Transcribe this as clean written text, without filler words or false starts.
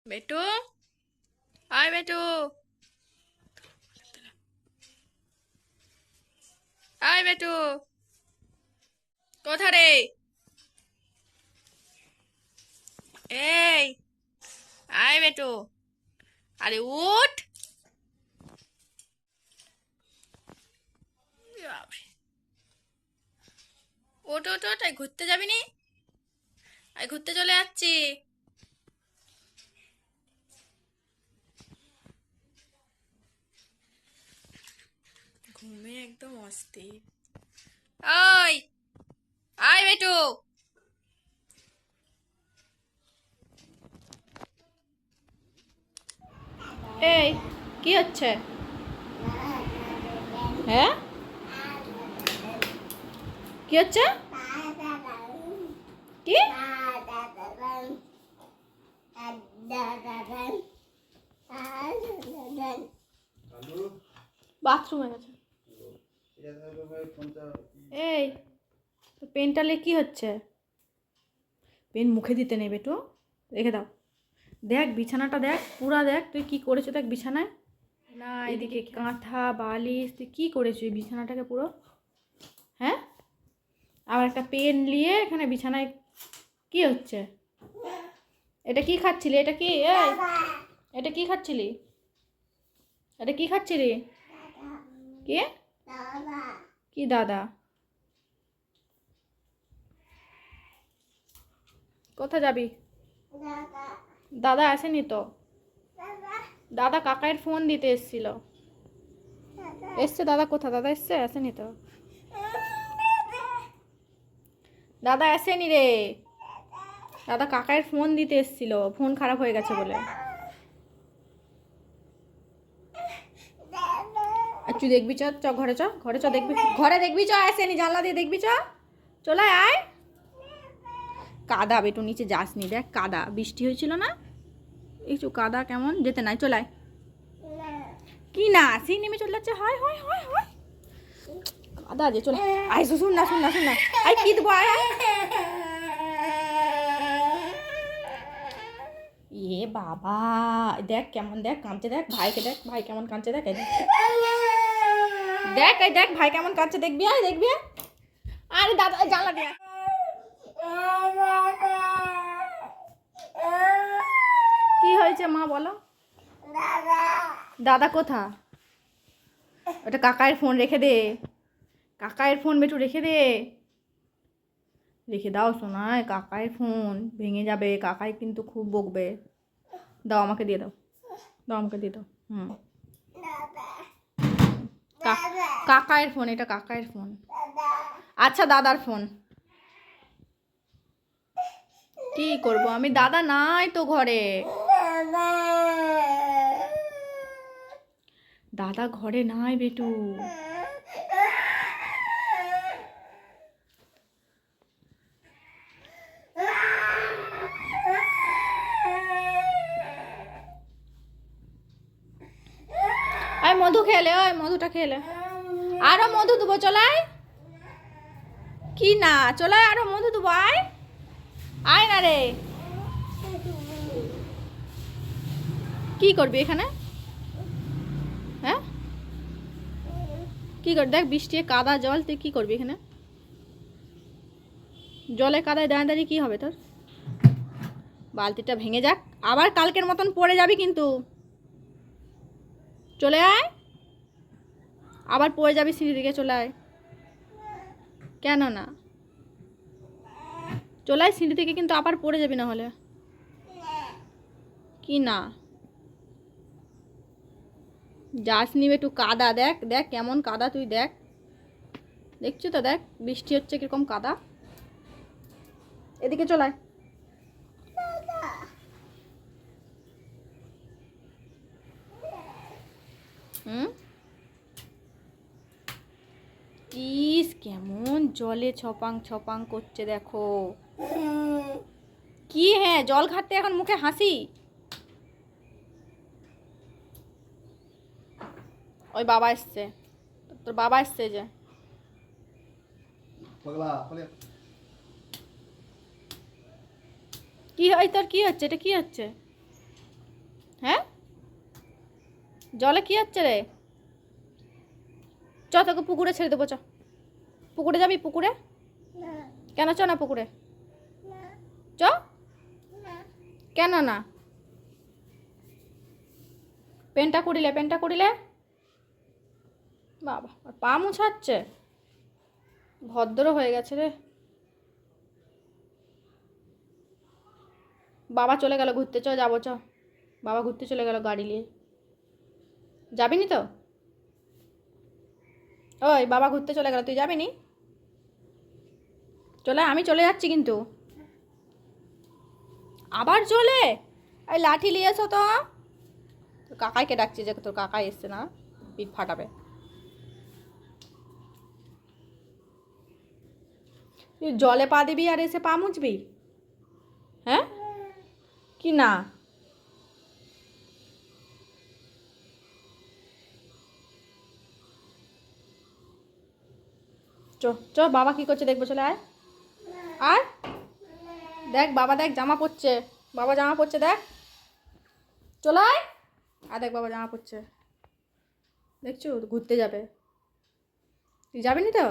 বেটু, আয় বেটু, আয় বেটু, কোথা রে? এই, আয় বেটু, আরে উঠ। বাপরে, ওঠ ওঠ ওঠ, আয় ঘুরতে যাবি নি? আয় ঘুরতে চলে যাচ্ছি। ঘুমে একদম অস্থির। ওই, আয় বেটু। এই, কি হচ্ছে? হ্যাঁ, কি হচ্ছে? কি? বাথরুমে গেছে। এই, পেনটালে কি হচ্ছে? পেন মুখে দিতে নেই বেটু, রেখে দাও। দেখ বিছানাটা দেখ, পুরা দেখ তুই কি করেছো, দেখ বিছানায়। না, এদিকে কাঁথা বালিশ, তুই কি করেছো এই বিছানাটাকে পুরো? হ্যাঁ, আবার একটা পেন নিয়ে এখানে বিছানায় কি হচ্ছে? এটা কি খাচ্ছিলি? এটা কি? এই, এটা কি খাচ্ছিলি? এটা কি খাচ্ছিলি? কি? কি দাদা? কোথায় যাবি? দাদা আসেনি তো। দাদা কাকায়ের ফোন দিতে এসেছিল। এসছে দাদা? কোথা? দাদা এসছে? আসেনি তো। দাদা আসেনি রে। দাদা কাকায়ের ফোন দিতে এসেছিল, ফোন খারাপ হয়ে গেছে বলে। আর তুই দেখবি, চ চ ঘরে, চ ঘরে, চ দেখবি, ঘরে দেখবি, চ আসেনি, জানলা দিয়ে দেখবি, চ চলে আয়। কাদা বেটু, নিচে যাসনি, দেখ কাদা, বৃষ্টি হয়েছিল না, একটু কাদা কেমন, যেতে নাই, চলে আয়। কি না, সেই নেমে চলে যাচ্ছে, হয় হয় হয় হয়, কাদা যে, চলে আয়। শুন না শুন না শুন না, আয় কি দেবো, আয় আয়। এ বাবা, দেখ কেমন, দেখ কাঁদছে, দেখ ভাইকে, দেখ ভাই কেমন কাঁদছে, দেখ দেখ, এই দেখ ভাই কেমন কাঁদছে, দেখবি আয়, দেখবি। আরে দাদা জানলা দিয়ে। কি হয়েছে মা বলো? দাদা কোথা? ওটা কাকায়ের ফোন, রেখে দে। কাকায়ের ফোন বেটু, রেখে দে। রেখে দাও সোনায়, কাকায়ের ফোন ভেঙে যাবে, কাকাই কিন্তু খুব বকবে। দাও আমাকে দিয়ে দাও, দাও আমাকে দিয়ে দাও। কাকায়ের ফোন, এটা কাকায়ের ফোন। আচ্ছা দাদার ফোন। কি করব আমি, দাদা নাই তো ঘরে। দাদা ঘরে নাই বেটু। আয় মধু খেলে, ওই মধুটা খেলে, আরো মধু দেবো, চলায়। কি না, চলায় আরো মধু দেবো, আয় আয় না রে। কি করবি এখানে? হ্যাঁ, কি কর, দেখ বৃষ্টি, কাদা জল, তুই কি করবি এখানে? জলে কাদায় দাঁড়িয়ে দাঁড়িয়ে কি হবে তোর? বালতিটা ভেঙে যাক, আবার কালকের মতন পড়ে যাবি কিন্তু। চলে আয়, আবার পড়ে যাবি সিঁড়ি দিকে, চলে আয়। কেন না? চলে আয় সিঁড়ি থেকে, কিন্তু আবার পড়ে যাবি না হলে। কি না, যাস নিবে একটু, কাদা দেখ, দেখ কেমন কাদা, তুই দেখ, দেখছো তো, দেখ বৃষ্টি হচ্ছে কিরকম কাদা। এদিকে চলায়। হুম, ইস কেমন জলে ছপাং ছপাং করছে দেখো। কি হ্যাঁ, জল ঘাটতে এখন মুখে হাসি? ওই বাবা এসছে, তোর বাবা এসছে যে। কি হয় তোর, কি হচ্ছে, এটা কি হচ্ছে? হ্যাঁ, জলে কি হচ্ছে রে? চ তোকে পুকুরে ছেড়ে দেবো, চ। পুকুরে যাবি? পুকুরে কেন? চ না পুকুরে, চ। কেন না? পেনটা কুড়িলে, পেনটা কুড়িলে। বাবা, আর পা মুছাচ্ছে, ভদ্র হয়ে গেছে রে। বাবা চলে গেল ঘুরতে, চ যাবো, চ। বাবা ঘুরতে চলে গেল গাড়ি নিয়ে। যাবি নি তো? ওই বাবা ঘুরতে চলে গেল, তুই যাবি নি? চলে, আমি চলে যাচ্ছি কিন্তু। আবার চলে? এই লাঠি নিয়ে এসো তো। তোর কাকাইকে ডাকছি, যে তোর কাকাই এসছে না, পিঠ ফাটাবে। তুই জলে পা দিবি আর এসে পা মুছবি? হ্যাঁ, কি না? চ, চ, বাবা কি করছে দেখবো, চলে আয়। আর দেখ বাবা, দেখ জামা পরছে, বাবা জামা পরছে, দেখ। চলে আয়। আর দেখ বাবা জামা পরছে, দেখছো? ঘুরতে যাবে। তুই যাবি নি তো?